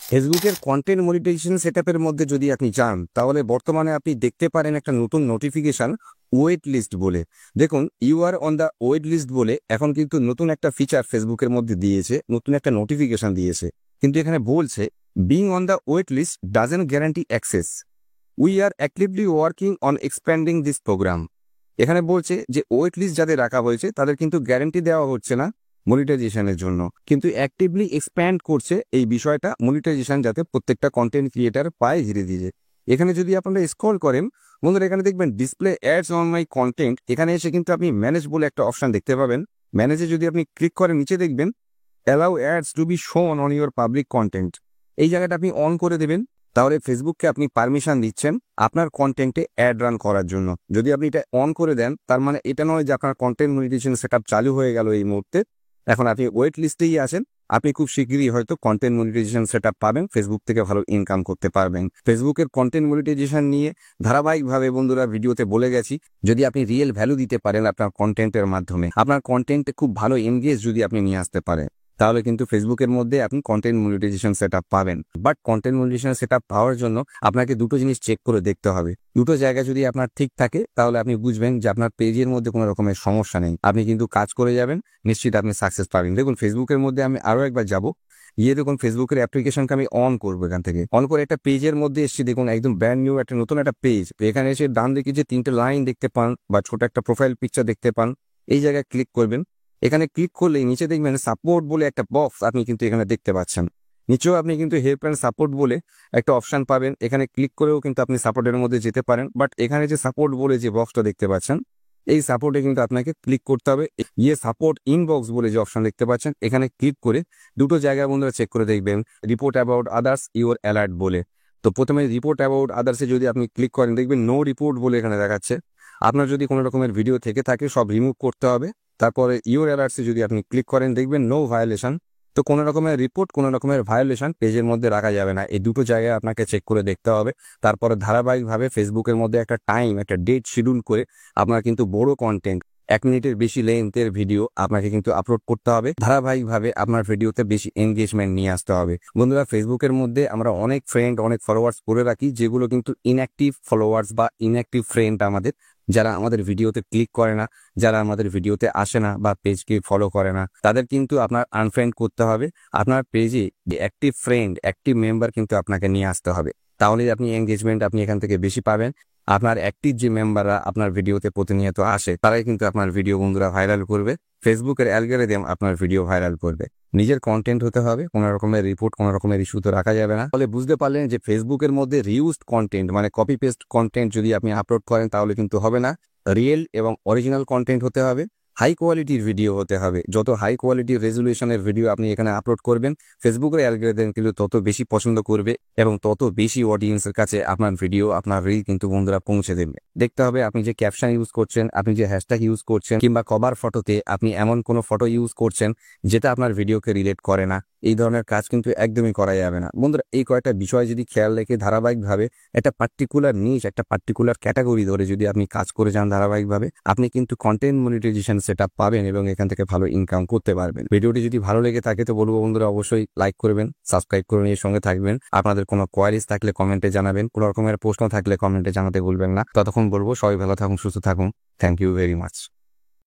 ফেসবুকের content monetization সেটআপের মধ্যে যদি আপনি যান তাহলে বর্তমানে আপনি দেখতে পারেন একটা নতুন নোটিফিকেশন ওয়েট লিস্ট বলে। দেখুন, you are on the waitlist বলে এখন কিন্তু নতুন একটা ফিচার ফেসবুকের মধ্যে দিয়েছে, নতুন একটা নোটিফিকেশন দিয়েছে। কিন্তু এখানে বলছে being on the waitlist doesn't guarantee access, we are actively working on expanding this program. এখানে বলছে যে ওয়েট লিস্ট যাদের রাখা হয়েছে তাদের কিন্তু গ্যারান্টি দেওয়া হচ্ছে না মনিটাইজেশনের জন্য, কিন্তু অ্যাক্টিভলি এক্সপ্যান্ড করছে এই বিষয়টা মনিটাইজেশন যাতে প্রত্যেকটা কন্টেন্ট ক্রিয়েটার পায় ধীরে ধীরে। এখানে যদি আপনারা স্ক্রল করেন বন্ধুরা, এখানে দেখবেন display ads on my content, এখানে এসে কিন্তু আপনি ম্যানেজ বলে একটা অপশন দেখতে পাবেন। ম্যানেজে যদি আপনি ক্লিক করেন নিচে দেখবেন allow ads to be shown on your public content, এই জায়গাটা আপনি অন করে দেবেন। তাহলে ফেসবুককে আপনি পারমিশন দিচ্ছেন আপনার কন্টেন্টে অ্যাড রান করার জন্য। যদি আপনি এটা অন করে দেন তার মানে এটা নয় যে আপনার কন্টেন্ট মনিটাইজেশন সেটআপ চালু হয়ে গেল এই মুহূর্তে। এখন আপনি ওয়েট লিস্টেই আছেন, আপনি খুব শীঘ্রই হয়তো কন্টেন্ট মনিটাইজেশন সেটআপ পাবেন, ফেসবুক থেকে ভালো ইনকাম করতে পারবেন। ফেসবুকের কন্টেন্ট মনিটাইজেশন নিয়ে ধারাবাহিকভাবে বন্ধুরা ভিডিওতে বলে গেছি। যদি আপনি রিয়েল ভ্যালু দিতে পারেন আপনার কন্টেন্টের মাধ্যমে, আপনার কন্টেন্টে খুব ভালো এনগেজ যদি আপনি নিয়ে আসতে পারেন, তাহলে কিন্তু ফেসবুকের মধ্যে আপনি কন্টেন্ট মনিটাইজেশন সেটআপ পাবেন। বাট কন্টেন্ট মনিটাইজেশন সেটআপ পাওয়ার জন্য আপনাকে দুটো জিনিস চেক করে দেখতে হবে। দুটো জায়গা যদি আপনার ঠিক থাকে তাহলে আপনি বুঝবেন যে আপনার পেজের মধ্যে কোনো রকমের সমস্যা নেই, আপনি কিন্তু কাজ করে যাবেন, নিশ্চিত আপনি সাকসেস পাবেন। দেখুন, ফেসবুকের মধ্যে আমি আরো একবার যাব, দেখুন ফেসবুকের অ্যাপ্লিকেশনকে আমি অন করবো। এখান থেকে অন করে একটা পেজের মধ্যে এসেছি, দেখুন একদম ব্র্যান্ড নিউ একটা নতুন একটা পেজ। এখানে এসে ডান দিকে যে তিনটে লাইন দেখতে পান বা ছোট একটা প্রোফাইল পিকচার দেখতে পান, এই জায়গায় ক্লিক করবেন। এখানে ক্লিক করলে নিচে দেখবেন সাপোর্ট বলে একটা বক্স আপনি কিন্তু এখানে দেখতে পাচ্ছেন। নিচেও আপনি কিন্তু হেল্প অ্যান্ড সাপোর্ট বলে একটা অপশন পাবেন, এখানে ক্লিক করেও কিন্তু আপনি সাপোর্টের মধ্যে যেতে পারেন। বাট এখানে যে সাপোর্ট বলে যে বক্সটা দেখতে পাচ্ছেন, এই সাপোর্টে কিন্তু আপনাকে ক্লিক করতে হবে। সাপোর্ট ইনবক্স বলে যে অপশন দেখতে পাচ্ছেন, এখানে ক্লিক করে দুটো জায়গায় বন্ধুরা চেক করে দেখবেন report about others your alert বলে। তো প্রথমে রিপোর্ট অ্যাবাউট আদার্সে যদি আপনি ক্লিক করেন দেখবেন নো রিপোর্ট বলে এখানে দেখাচ্ছে। আপনার যদি কোনো রকমের ভিডিও থেকে থাকে সব রিমুভ করতে হবে। তারপরে ইউর অ্যালার্টসে যদি আপনি ক্লিক করেন দেখবেন নো ভায়োলেশন। তো কোনো রকমের রিপোর্ট, কোনো রকমের ভায়োলেশন পেজের মধ্যে রাখা যাবে না, এই দুটো জায়গায় আপনাকে চেক করে দেখতে হবে। তারপরে ধারাবাহিকভাবে ফেসবুকের মধ্যে একটা টাইম, একটা ডেট শিডিউল করে আপনার কিন্তু বড় কন্টেন্ট 1 মিনিটের বেশি লেন্থের ভিডিও আপনাকে কিন্তু আপলোড করতে হবে। ধারাবাহিকভাবে আপনার ভিডিওতে বেশি এনগেজমেন্ট নিয়ে আসতে হবে। বন্ধুরা, ফেসবুকের মধ্যে আমরা অনেক ফ্রেন্ড, অনেক ফলোয়ার্স করে রাখি যেগুলো কিন্তু ইনঅ্যাক্টিভ ফলোয়ার্স বা ইনঅ্যাক্টিভ ফ্রেন্ড আমাদের, যারা আমাদের ভিডিওতে ক্লিক করে না, যারা আমাদের ভিডিওতে আসে না বা পেজকে ফলো করে না, তাদের কিন্তু আপনার আনফ্রেন্ড করতে হবে। আপনার পেজে অ্যাক্টিভ ফ্রেন্ড, অ্যাক্টিভ মেম্বার কিন্তু আপনাকে নিয়ে আসতে হবে, তাহলেই আপনি এনগেজমেন্ট আপনি এখান থেকে বেশি পাবেন। আপনার অ্যাক্টিভ যে মেম্বাররা আপনার ভিডিওতে প্রতিনিয়ত আসে তারাই কিন্তু আপনার ভিডিও বন্ধুরা ভাইরাল করবে, ফেসবুকের অ্যালগরিদম আপনার ভিডিও ভাইরাল করবে। নিজের কন্টেন্ট হতে হবে, কোনো রকমের রিপোর্ট, কোনো রকমের ইস্যু তো রাখা যাবে না। তাহলে বুঝতে পারলেন যে ফেসবুকের মধ্যে রিউজড কন্টেন্ট মানে কপি পেস্ট কন্টেন্ট যদি আপনি আপলোড করেন তাহলে কিন্তু হবে না। রিয়েল এবং অরিজিনাল কন্টেন্ট হতে হবে, হাই কোয়ালিটির ভিডিও হতে হবে। যত হাই কোয়ালিটির রেজুলেশনের ভিডিও আপনি এখানে আপলোড করবেন, ফেসবুকের অ্যালগরিদম কিন্তু তত বেশি পছন্দ করবে এবং তত বেশি অডিয়েন্সের কাছে আপনার ভিডিও, আপনার রিল কিন্তু বন্ধুরা পৌঁছে দেবে। দেখতে হবে আপনি যে ক্যাপশন ইউজ করছেন, আপনি যে হ্যাশট্যাগ ইউজ করছেন, কিংবা কভার ফটোতে আপনি এমন কোনো ফটো ইউজ করছেন যেটা আপনার ভিডিওকে রিলেট করে না। এই ধরনের কাজ কিন্তু একদমই করা যাবে না। বন্ধুরা, এই কয়েকটা বিষয় যদি খেয়াল রেখে ধারাবাহিকভাবে একটা পার্টিকুলার নিশ, একটা পার্টিকুলার ক্যাটাগরি ধরে যদি আপনি কাজ করে যান ধারাবাহিকভাবে, আপনি কিন্তু কন্টেন্ট মনিটাইজেশন সেটআপ পাবেন এবং এখান থেকে ভালো ইনকাম করতে পারবেন। ভিডিওটি যদি ভালো লেগে থাকে তো বলবো বন্ধুরা অবশ্যই লাইক করবেন, সাবস্ক্রাইব করুন, এর সঙ্গে থাকবেন। আপনাদের কোনো কোয়ারিজ থাকলে কমেন্টে জানাবেন, কোনো রকমের প্রশ্ন থাকলে কমেন্টে জানাতে ভুলবেন না। ততক্ষণ বলবো সবাই ভালো থাকুন, সুস্থ থাকুন। Thank you very much.